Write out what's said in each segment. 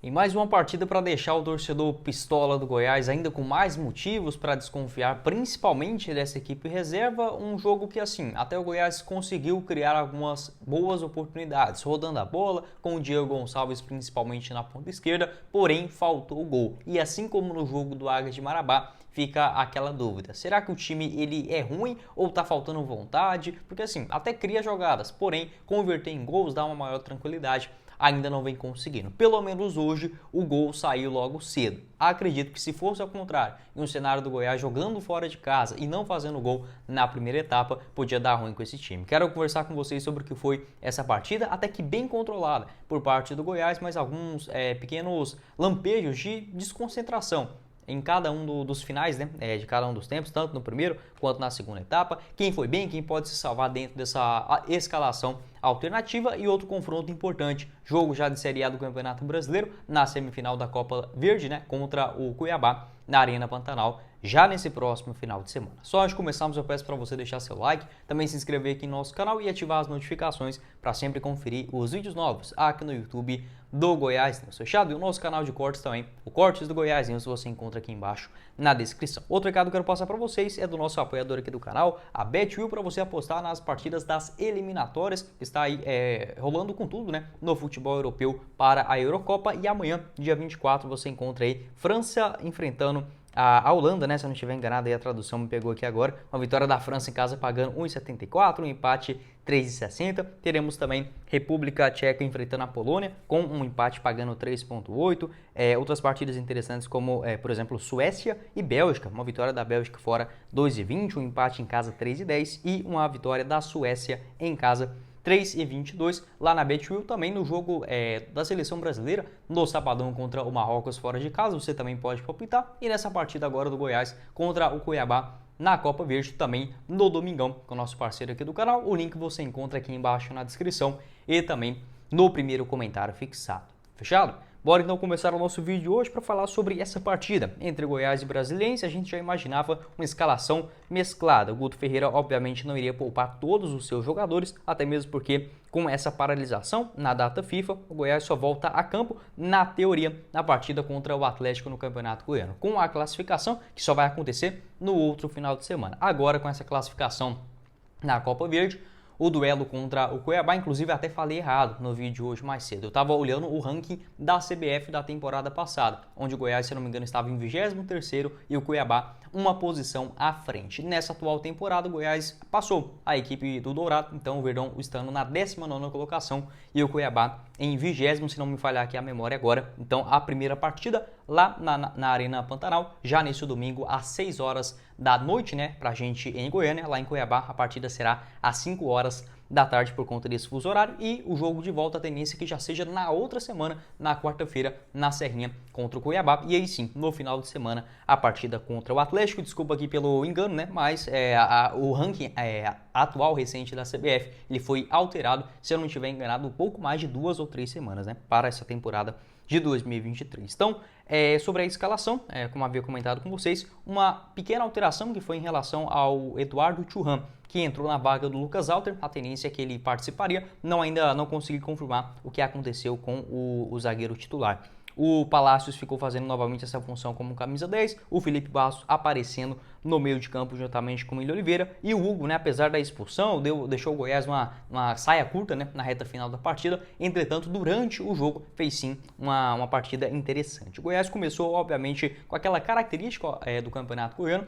Em mais uma partida para deixar o torcedor pistola do Goiás ainda com mais motivos para desconfiar, principalmente dessa equipe reserva, um jogo que assim, até o Goiás conseguiu criar algumas boas oportunidades, rodando a bola, com o Diego Gonçalves principalmente na ponta esquerda, porém faltou o gol. E assim como no jogo do Águias de Marabá, fica aquela dúvida, será que o time ele é ruim ou tá faltando vontade? Porque assim, até cria jogadas, porém converter em gols dá uma maior tranquilidade, ainda não vem conseguindo. Pelo menos hoje o gol saiu logo cedo. Acredito que se fosse ao contrário, em um cenário do Goiás jogando fora de casa e não fazendo gol na primeira etapa, podia dar ruim com esse time. Quero conversar com vocês sobre o que foi essa partida, até que bem controlada por parte do Goiás, mas alguns pequenos lampejos de desconcentração em cada um dos finais, né, de cada um dos tempos, tanto no primeiro quanto na segunda etapa. Quem foi bem, quem pode se salvar dentro dessa escalação alternativa. E outro confronto importante, jogo já de Série A do Campeonato Brasileiro, na semifinal da Copa Verde, né, contra o Cuiabá, na Arena Pantanal, já nesse próximo final de semana. Só antes de começarmos, eu peço para você deixar seu like, também se inscrever aqui no nosso canal e ativar as notificações para sempre conferir os vídeos novos aqui no YouTube do Goiás News, fechado? E o nosso canal de cortes também, o Cortes do Goiás News, você encontra aqui embaixo na descrição. Outro recado que eu quero passar para vocês é do nosso apoiador aqui do canal, a BetWill, para você apostar nas partidas das eliminatórias, que está aí rolando com tudo, né, no futebol europeu para a Eurocopa. E amanhã, dia 24, você encontra aí França enfrentando a Holanda, né? Se eu não estiver enganado, aí a tradução me pegou aqui agora. Uma vitória da França em casa pagando 1,74, um empate 3,60. Teremos também República Tcheca enfrentando a Polônia com um empate pagando 3,8. Outras partidas interessantes como, por exemplo, Suécia e Bélgica. Uma vitória da Bélgica fora 2,20, um empate em casa 3,10 e uma vitória da Suécia em casa 3,22 lá na BetWill. Também no jogo da seleção brasileira, no sabadão contra o Marrocos fora de casa, você também pode palpitar. E nessa partida agora do Goiás contra o Cuiabá na Copa Verde, também no domingão, com o nosso parceiro aqui do canal. O link você encontra aqui embaixo na descrição e também no primeiro comentário fixado. Fechado? Bora então começar o nosso vídeo hoje para falar sobre essa partida entre Goiás e Brasiliense. A gente já imaginava uma escalação mesclada. O Guto Ferreira obviamente não iria poupar todos os seus jogadores, até mesmo porque com essa paralisação na data FIFA, o Goiás só volta a campo, na teoria, na partida contra o Atlético no Campeonato Goiano, com a classificação que só vai acontecer no outro final de semana. Agora com essa classificação na Copa Verde, o duelo contra o Cuiabá, inclusive até falei errado no vídeo hoje mais cedo. Eu estava olhando o ranking da CBF da temporada passada, onde o Goiás, se não me engano, estava em 23º e o Cuiabá uma posição à frente. Nessa atual temporada, o Goiás passou a equipe do Dourado, então o Verdão estando na 19ª colocação e o Cuiabá em 20º, se não me falhar aqui a memória agora. Então a primeira partida lá na Arena Pantanal, já nesse domingo às 6 horas da noite, né, pra gente em Goiânia. Lá em Cuiabá a partida será às 5 horas da tarde por conta desse fuso horário, e o jogo de volta a tendência que já seja na outra semana, na quarta-feira, na Serrinha contra o Cuiabá, e aí sim, no final de semana, a partida contra o Atlético. Desculpa aqui pelo engano, né, mas o ranking atual recente da CBF, ele foi alterado, se eu não estiver enganado, um pouco mais de 2 ou 3 semanas, né, para essa temporada de 2023. Então, sobre a escalação, como havia comentado com vocês, uma pequena alteração que foi em relação ao Eduardo Churran, que entrou na vaga do Lucas Alter. A tendência é que ele participaria, ainda não consegui confirmar o que aconteceu com o zagueiro titular. O Palácios ficou fazendo novamente essa função como camisa 10, o Felipe Bastos aparecendo no meio de campo juntamente com o William Oliveira, e o Hugo, né, apesar da expulsão, deixou o Goiás uma saia curta, né, na reta final da partida. Entretanto, durante o jogo fez sim uma partida interessante. O Goiás começou, obviamente, com aquela característica do Campeonato Goiano,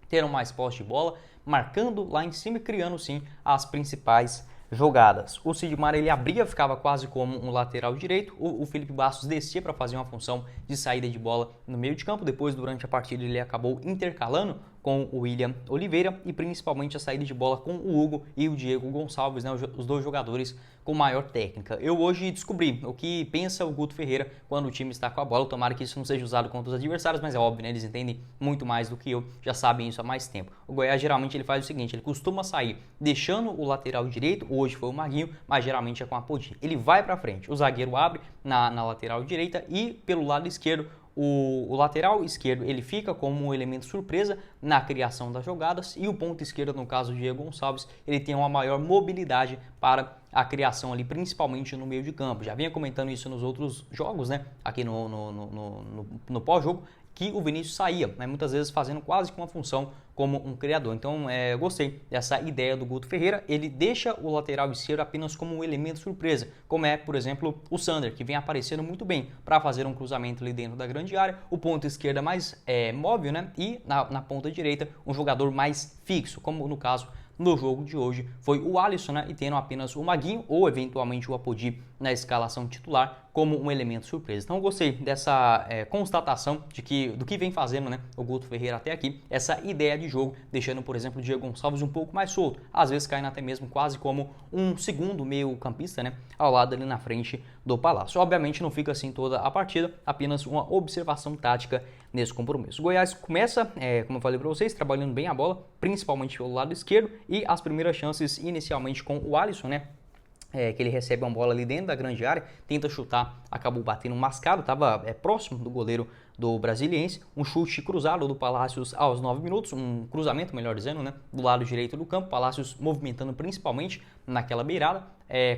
tendo mais posse de bola, marcando lá em cima e criando sim as principais jogadas. O Sidmar ele abria, ficava quase como um lateral direito. O Felipe Bastos descia para fazer uma função de saída de bola no meio de campo. Depois, durante a partida, ele acabou intercalando com o William Oliveira e principalmente a saída de bola com o Hugo e o Diego Gonçalves, né, os dois jogadores com maior técnica. Eu hoje descobri o que pensa o Guto Ferreira quando o time está com a bola. Tomara que isso não seja usado contra os adversários, mas é óbvio, né, eles entendem muito mais do que eu, já sabem isso há mais tempo. O Goiás geralmente ele faz o seguinte, ele costuma sair deixando o lateral direito, hoje foi o Maguinho, mas geralmente é com a Apodi. Ele vai para frente, o zagueiro abre na lateral direita e pelo lado esquerdo o lateral esquerdo ele fica como um elemento surpresa na criação das jogadas e o ponto esquerdo, no caso Diego Gonçalves, ele tem uma maior mobilidade para a criação ali, principalmente no meio de campo. Já vinha comentando isso nos outros jogos, né? Aqui no pós-jogo, que o Vinícius saía, né, muitas vezes fazendo quase que uma função como um criador. Então, eu gostei dessa ideia do Guto Ferreira. Ele deixa o lateral esquerdo apenas como um elemento surpresa, como é, por exemplo, o Sander, que vem aparecendo muito bem para fazer um cruzamento ali dentro da grande área. O ponto esquerda mais móvel, né? E na ponta direita, um jogador mais fixo, como no caso no jogo de hoje foi o Alisson, né, e tendo apenas o Maguinho ou eventualmente o Apodi na escalação titular como um elemento surpresa. Então eu gostei dessa constatação do que vem fazendo, né, o Guto Ferreira até aqui, essa ideia de jogo, deixando, por exemplo, o Diego Gonçalves um pouco mais solto, às vezes caindo até mesmo quase como um segundo meio campista, né, ao lado ali na frente do Palácio. Obviamente não fica assim toda a partida, apenas uma observação tática nesse compromisso. O Goiás começa, como eu falei para vocês, trabalhando bem a bola, principalmente pelo lado esquerdo, e as primeiras chances inicialmente com o Alisson, né? Que ele recebe uma bola ali dentro da grande área, tenta chutar, acabou batendo mascado, estava próximo do goleiro do Brasiliense, um chute cruzado do Palácios aos 9 minutos, um cruzamento, melhor dizendo, né, do lado direito do campo, Palácios movimentando principalmente naquela beirada,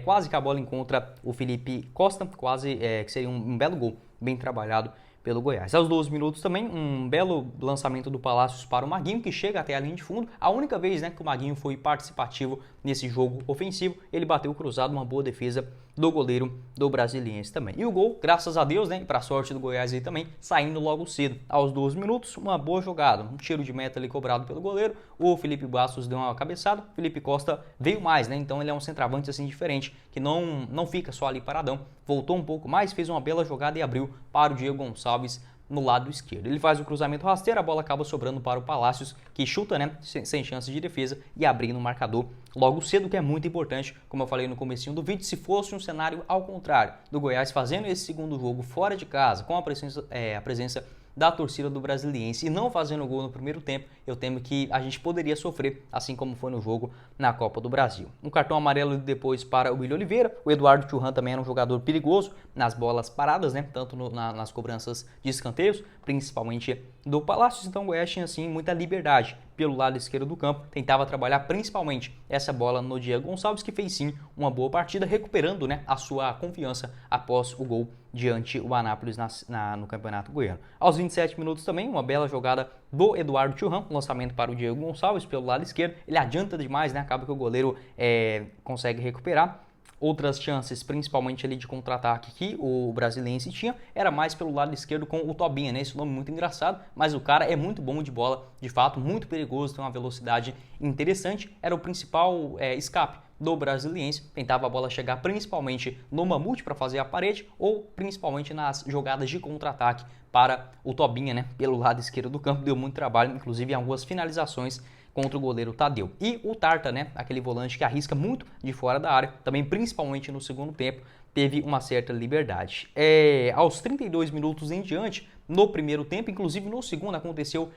quase que a bola encontra o Felipe Costa, quase que seria um belo gol, bem trabalhado pelo Goiás. Aos 12 minutos também, um belo lançamento do Palácios para o Maguinho, que chega até a linha de fundo. A única vez, né, que o Maguinho foi participativo nesse jogo ofensivo, ele bateu cruzado, uma boa defesa do goleiro do Brasiliense também. E o gol, graças a Deus, né, e para a sorte do Goiás aí também, saindo logo cedo. Aos 12 minutos, uma boa jogada, um tiro de meta ali cobrado pelo goleiro, o Felipe Bastos deu uma cabeçada, Felipe Costa veio mais, né, então ele é um centroavante assim diferente, que não fica só ali paradão, voltou um pouco mais, fez uma bela jogada e abriu para o Diego Gonçalves no lado esquerdo. Ele faz o cruzamento rasteiro, a bola acaba sobrando para o Palácios, que chuta, né, sem chance de defesa e abrindo o marcador logo cedo, que é muito importante, como eu falei no comecinho do vídeo. Se fosse um cenário ao contrário, do Goiás fazendo esse segundo jogo fora de casa, com a presença da torcida do Brasiliense e não fazendo gol no primeiro tempo, eu temo que a gente poderia sofrer, assim como foi no jogo na Copa do Brasil. Um cartão amarelo depois para o Willian Oliveira. O Eduardo Churran também era um jogador perigoso nas bolas paradas, né? Tanto nas cobranças de escanteios, principalmente do Palácios. Então o Goiás tinha assim muita liberdade pelo lado esquerdo do campo, tentava trabalhar principalmente essa bola no Diego Gonçalves, que fez sim uma boa partida, recuperando, né, a sua confiança após o gol diante o Anápolis no Campeonato Goiano. Aos 27 minutos também, uma bela jogada do Eduardo Churran, lançamento para o Diego Gonçalves pelo lado esquerdo, ele adianta demais, né, acaba que o goleiro consegue recuperar. Outras chances, principalmente ali de contra-ataque que o Brasiliense tinha, era mais pelo lado esquerdo com o Tobinha, né? Esse nome muito engraçado, mas o cara é muito bom de bola, de fato, muito perigoso, tem uma velocidade interessante, era o principal escape do Brasiliense, tentava a bola chegar principalmente no Mamute para fazer a parede ou principalmente nas jogadas de contra-ataque para o Tobinha, né? Pelo lado esquerdo do campo, deu muito trabalho, inclusive em algumas finalizações contra o goleiro Tadeu. E o Tarta, né, aquele volante que arrisca muito de fora da área, também principalmente no segundo tempo, teve uma certa liberdade. Aos 32 minutos em diante, no primeiro tempo, inclusive no segundo aconteceu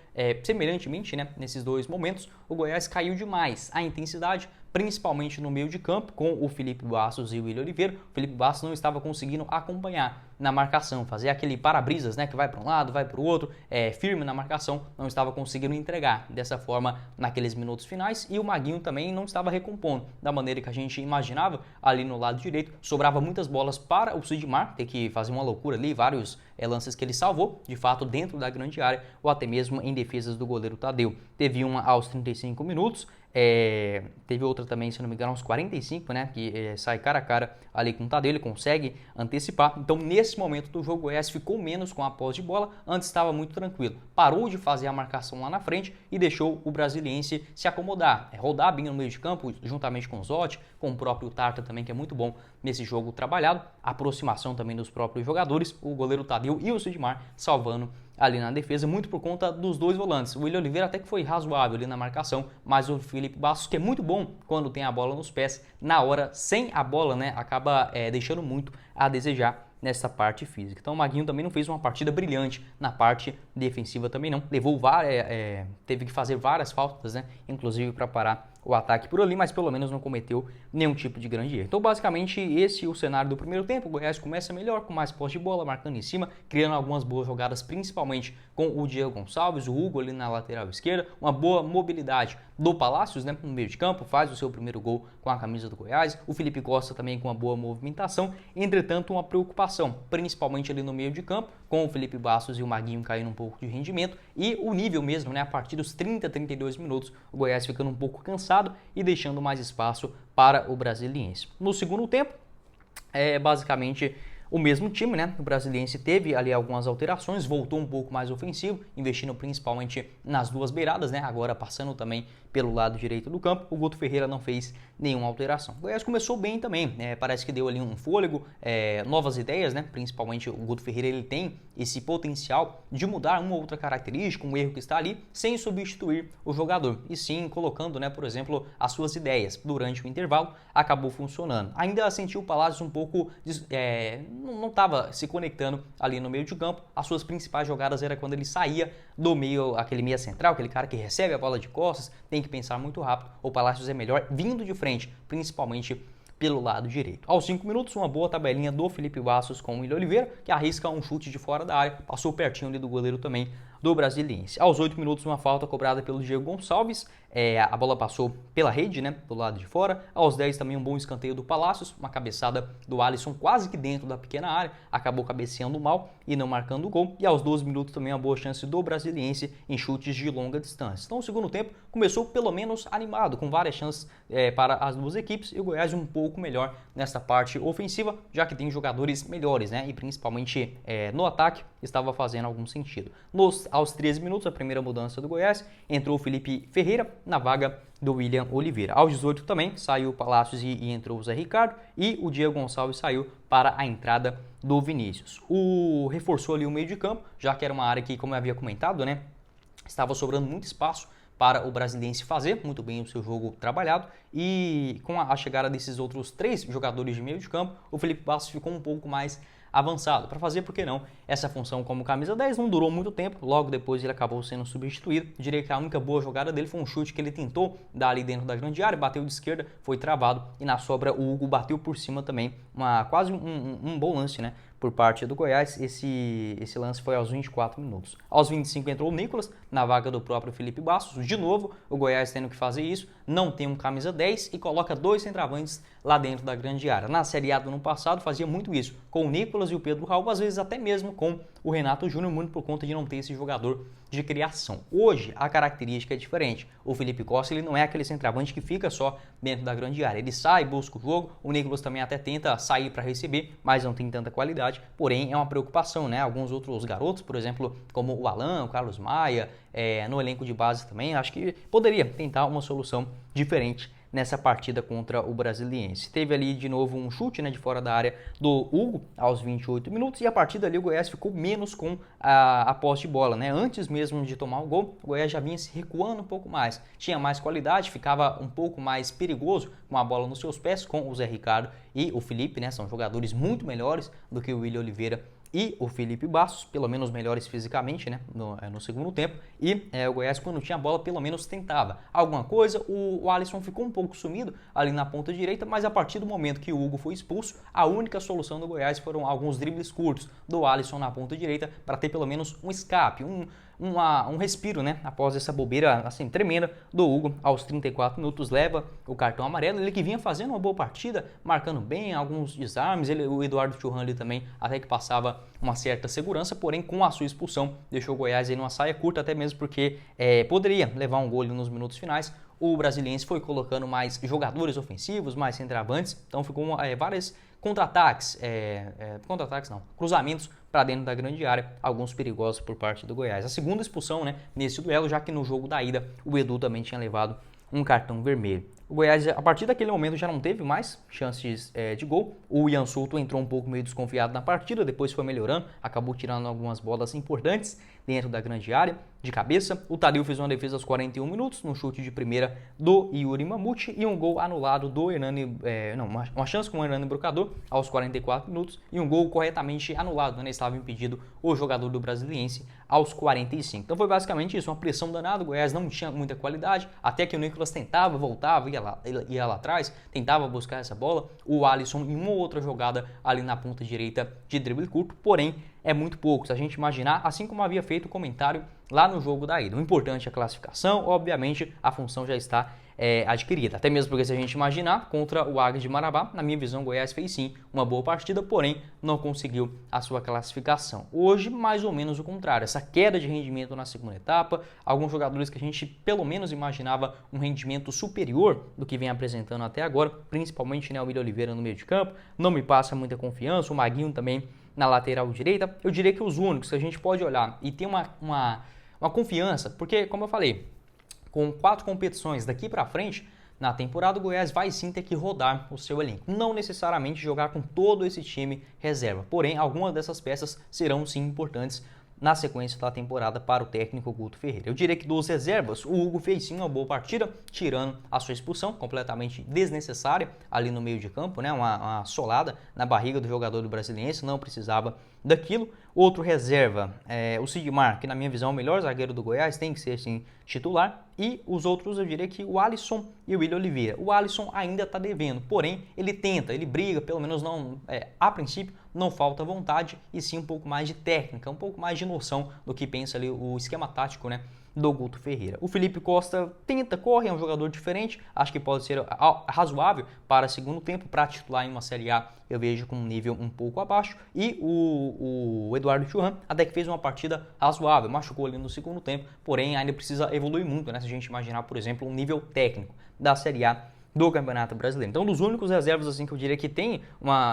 semelhantemente, né, nesses dois momentos, o Goiás caiu demais a intensidade, principalmente no meio de campo, com o Felipe Bastos e o Willian Oliveira. O Felipe Bastos não estava conseguindo acompanhar na marcação, fazer aquele para-brisas, né, que vai para um lado, vai para o outro, firme na marcação, não estava conseguindo entregar dessa forma naqueles minutos finais, e o Maguinho também não estava recompondo da maneira que a gente imaginava ali no lado direito. Sobrava muitas bolas para o Sidmar, ter que fazer uma loucura ali, vários lances que ele salvou, de fato, dentro da grande área, ou até mesmo em defesas do goleiro Tadeu. Teve uma aos 35 minutos, teve outra também, se não me engano, aos 45, né, que sai cara a cara ali com o Tadeu, ele consegue antecipar. Então, nesse momento do jogo, o Goiás ficou menos com a posse de bola, antes estava muito tranquilo. Parou de fazer a marcação lá na frente e deixou o Brasiliense se acomodar, rodar bem no meio de campo, juntamente com o Zotti, com o próprio Tarta também, que é muito bom nesse jogo trabalhado, aproximação também dos próprios jogadores, o goleiro Tadeu e o Sidmar salvando ali na defesa, muito por conta dos dois volantes. O Willian Oliveira até que foi razoável ali na marcação, mas o Felipe Bastos, que é muito bom quando tem a bola nos pés, na hora sem a bola, né, acaba deixando muito a desejar nessa parte física. Então o Maguinho também não fez uma partida brilhante na parte defensiva também não, levou teve que fazer várias faltas, né, inclusive para parar o ataque por ali, mas pelo menos não cometeu nenhum tipo de grande erro. Então, basicamente, esse é o cenário do primeiro tempo. O Goiás começa melhor, com mais posse de bola, marcando em cima, criando algumas boas jogadas, principalmente com o Diego Gonçalves, o Hugo ali na lateral esquerda, uma boa mobilidade do Palácios, né, no meio de campo, faz o seu primeiro gol com a camisa do Goiás, o Felipe Costa também com uma boa movimentação, entretanto uma preocupação, principalmente ali no meio de campo, com o Felipe Bastos e o Maguinho caindo um pouco de rendimento, e o nível mesmo, né, a partir dos 30, 32 minutos, o Goiás ficando um pouco cansado e deixando mais espaço para o Brasiliense. No segundo tempo, basicamente o mesmo time, né? O Brasiliense teve ali algumas alterações, voltou um pouco mais ofensivo, investindo principalmente nas duas beiradas, né? Agora passando também pelo lado direito do campo. O Guto Ferreira não fez nenhuma alteração. O Goiás começou bem também, parece que deu ali um fôlego, novas ideias, né? Principalmente o Guto Ferreira, ele tem esse potencial de mudar uma ou outra característica, um erro que está ali, sem substituir o jogador, e sim colocando, né, por exemplo, as suas ideias durante o intervalo. Acabou funcionando. Ainda sentiu o Palácios um pouco, não estava se conectando ali no meio de campo. As suas principais jogadas era quando ele saía do meio, aquele meia central, aquele cara que recebe a bola de costas, tem que pensar muito rápido. O Palácios é melhor vindo de frente, principalmente pelo lado direito. Aos 5 minutos, uma boa tabelinha do Felipe Bastos com o William Oliveira, que arrisca um chute de fora da área, passou pertinho ali do goleiro também do Brasiliense. Aos 8 minutos, uma falta cobrada pelo Diego Gonçalves, a bola passou pela rede, né, do lado de fora. Aos 10 também um bom escanteio do Palácios, uma cabeçada do Alisson quase que dentro da pequena área, acabou cabeceando mal e não marcando o gol. E aos 12 minutos também uma boa chance do Brasiliense em chutes de longa distância. Então o segundo tempo começou pelo menos animado, com várias chances para as duas equipes, e o Goiás um pouco melhor nessa parte ofensiva, já que tem jogadores melhores, né, e principalmente no ataque estava fazendo algum sentido. Aos 13 minutos, a primeira mudança do Goiás, entrou o Felipe Ferreira na vaga do William Oliveira. Aos 18 também saiu o Palácios e entrou o Zé Ricardo, e o Diego Gonçalves saiu para a entrada do Vinícius. Reforçou ali o meio de campo, já que era uma área que, como eu havia comentado, né, estava sobrando muito espaço para o Brasiliense fazer muito bem o seu jogo trabalhado, e com a chegada desses outros 3 jogadores de meio de campo, o Felipe Bastos ficou um pouco mais avançado para fazer, por que não, essa função como camisa 10. Não durou muito tempo, logo depois ele acabou sendo substituído. Diria que a única boa jogada dele foi um chute que ele tentou dar ali dentro da grande área, bateu de esquerda, foi travado, e na sobra o Hugo bateu por cima também, quase um bom lance, né, por parte do Goiás. Esse lance foi aos 24 minutos. Aos 25 entrou o Nicolas na vaga do próprio Felipe Bastos. De novo, o Goiás tendo que fazer isso, não tem um camisa 10 e coloca 2 centroavantes lá dentro da grande área. Na Série A do ano passado fazia muito isso, com o Nicolas e o Pedro Raul, às vezes até mesmo com o Renato Júnior, muito por conta de não ter esse jogador de criação. Hoje a característica é diferente. O Felipe Costa, ele não é aquele centroavante que fica só dentro da grande área. Ele sai, busca o jogo. O Nicolas também até tenta sair para receber, mas não tem tanta qualidade. Porém, é uma preocupação, né? Alguns outros garotos, por exemplo, como o Alan, o Carlos Maia, no elenco de base também, acho que poderia tentar uma solução diferente nessa partida contra o Brasiliense. Teve ali de novo um chute, né, de fora da área do Hugo aos 28 minutos, e a partir dali o Goiás ficou menos com a posse de bola, né? Antes mesmo de tomar o gol, o Goiás já vinha se recuando um pouco mais, tinha mais qualidade, ficava um pouco mais perigoso com a bola nos seus pés, com o Zé Ricardo e o Felipe, né? São jogadores muito melhores do que o William Oliveira e o Felipe Bastos, pelo menos melhores fisicamente, né, no segundo tempo, e o Goiás, quando tinha a bola, pelo menos tentava alguma coisa. O Alisson ficou um pouco sumido ali na ponta direita, mas a partir do momento que o Hugo foi expulso, a única solução do Goiás foram alguns dribles curtos do Alisson na ponta direita, para ter pelo menos um escape, um respiro, né, após essa bobeira assim tremenda do Hugo. Aos 34 minutos leva o cartão amarelo, ele que vinha fazendo uma boa partida, marcando bem alguns desarmes, o Eduardo Churran ali também até que passava uma certa segurança, porém com a sua expulsão deixou o Goiás aí numa saia curta, até mesmo porque poderia levar um gol nos minutos finais. O Brasiliense foi colocando mais jogadores ofensivos, mais centroavantes, então ficou vários contra-ataques, cruzamentos para dentro da grande área, alguns perigosos por parte do Goiás. A segunda expulsão, né, nesse duelo, já que no jogo da ida o Edu também tinha levado um cartão vermelho. O Goiás, a partir daquele momento, já não teve mais chances de gol. O Ian Souto entrou um pouco meio desconfiado na partida, depois foi melhorando, acabou tirando algumas bolas importantes dentro da grande área. de cabeça. O Tadeu fez uma defesa aos 41 minutos, no chute de primeira do Yuri Mamute e um gol anulado do Hernani, uma chance com o Hernani Brocador aos 44 minutos e um gol corretamente anulado, né? Estava impedido o jogador do Brasiliense aos 45. Então foi basicamente isso, uma pressão danada, o Goiás não tinha muita qualidade, até que o Nicolas tentava, voltava, ia lá atrás, tentava buscar essa bola, o Alisson em uma ou outra jogada ali na ponta direita de drible curto, porém é muito pouco, se a gente imaginar, assim como havia feito o comentário lá no jogo da ida. O importante é a classificação, obviamente a função já está adquirida, até mesmo porque se a gente imaginar, contra o Águia de Marabá, na minha visão, o Goiás fez sim uma boa partida, porém não conseguiu a sua classificação. Hoje, mais ou menos o contrário, essa queda de rendimento na segunda etapa, alguns jogadores que a gente pelo menos imaginava um rendimento superior do que vem apresentando até agora, principalmente, né, o William Oliveira no meio de campo, não me passa muita confiança, o Maguinho também na lateral direita. Eu diria que os únicos que a gente pode olhar e ter uma confiança, porque, como eu falei, com 4 competições daqui para frente, na temporada o Goiás vai sim ter que rodar o seu elenco. Não necessariamente jogar com todo esse time reserva, porém algumas dessas peças serão sim importantes na sequência da temporada para o técnico Guto Ferreira. Eu diria que dos reservas, o Hugo fez sim uma boa partida, tirando a sua expulsão, completamente desnecessária ali no meio de campo, né? Uma solada na barriga do jogador do Brasiliense, não precisava daquilo. Outro reserva, o Sidmar, que na minha visão é o melhor zagueiro do Goiás, tem que ser sim titular. E os outros eu diria que o Alisson e o William Oliveira. O Alisson ainda está devendo, porém ele tenta, ele briga, pelo menos não, a princípio não falta vontade e sim um pouco mais de técnica, um pouco mais de noção do que pensa ali o esquema tático, né, do Guto Ferreira. O Felipe Costa tenta, corre, é um jogador diferente, acho que pode ser razoável para segundo tempo, para titular em uma Série A eu vejo com um nível um pouco abaixo, e o Eduardo Churran até que fez uma partida razoável, machucou ali no segundo tempo, porém ainda precisa evoluir muito, né, se a gente imaginar, por exemplo, um nível técnico da Série A do Campeonato Brasileiro. Então, dos únicos reservas assim que eu diria que tem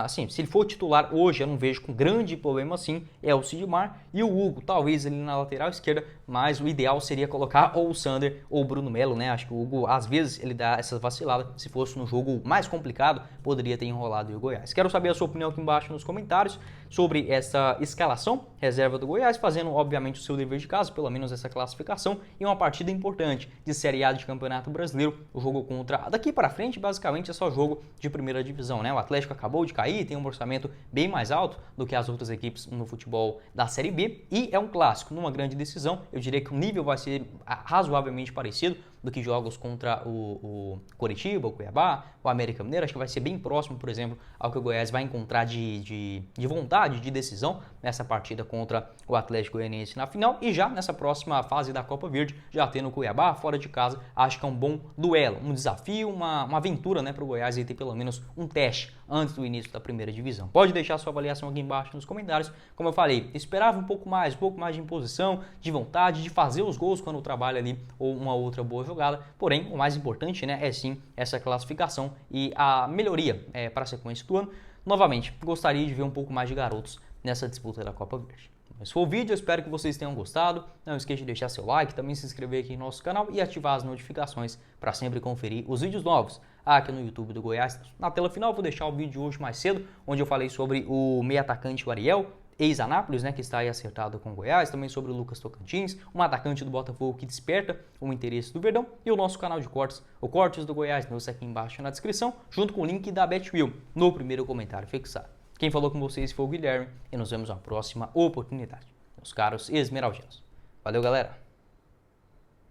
assim, se ele for titular hoje, eu não vejo com grande problema assim, é o Sidmar e o Hugo, talvez ali na lateral esquerda, mas o ideal seria colocar ou o Sander ou o Bruno Melo, né? Acho que o Hugo, às vezes, ele dá essas vaciladas, se fosse no jogo mais complicado, poderia ter enrolado o Goiás. Quero saber a sua opinião aqui embaixo nos comentários sobre essa escalação reserva do Goiás, fazendo, obviamente, o seu dever de casa, pelo menos essa classificação, e uma partida importante de Série A de Campeonato Brasileiro, o jogo contra, daqui para frente, basicamente é só jogo de primeira divisão, né? O Atlético acabou de cair, tem um orçamento bem mais alto do que as outras equipes no futebol da Série B e é um clássico, numa grande decisão. Eu diria que o nível vai ser razoavelmente parecido do que jogos contra o Coritiba, o Cuiabá, o América Mineiro. Acho que vai ser bem próximo, por exemplo, ao que o Goiás vai encontrar de vontade, de decisão nessa partida contra o Atlético Goianiense na final. E já nessa próxima fase da Copa Verde, já tendo o Cuiabá fora de casa, acho que é um bom duelo, um desafio, uma aventura, né, para o Goiás e ter pelo menos um teste antes do início da primeira divisão. Pode deixar sua avaliação aqui embaixo nos comentários. Como eu falei, esperava um pouco mais de imposição, de vontade, de fazer os gols quando trabalha ali ou uma outra boa jogada. Porém, o mais importante, né, é sim essa classificação e a melhoria para a sequência do ano. Novamente, gostaria de ver um pouco mais de garotos nessa disputa da Copa Verde. Esse foi o vídeo, eu espero que vocês tenham gostado. Não esqueça de deixar seu like, também se inscrever aqui no nosso canal e ativar as notificações para sempre conferir os vídeos novos aqui no YouTube do Goiás. Na tela final eu vou deixar o vídeo de hoje mais cedo, onde eu falei sobre o meio atacante, o Ariel, ex-Anápolis, né, que está aí acertado com o Goiás, também sobre o Lucas Tocantins, um atacante do Botafogo que desperta o interesse do Verdão, e o nosso canal de cortes, o Cortes do Goiás News, aqui embaixo na descrição, junto com o link da Betwheel no primeiro comentário fixado. Quem falou com vocês foi o Guilherme e nos vemos na próxima oportunidade, meus caros esmeraldinos. Valeu, galera!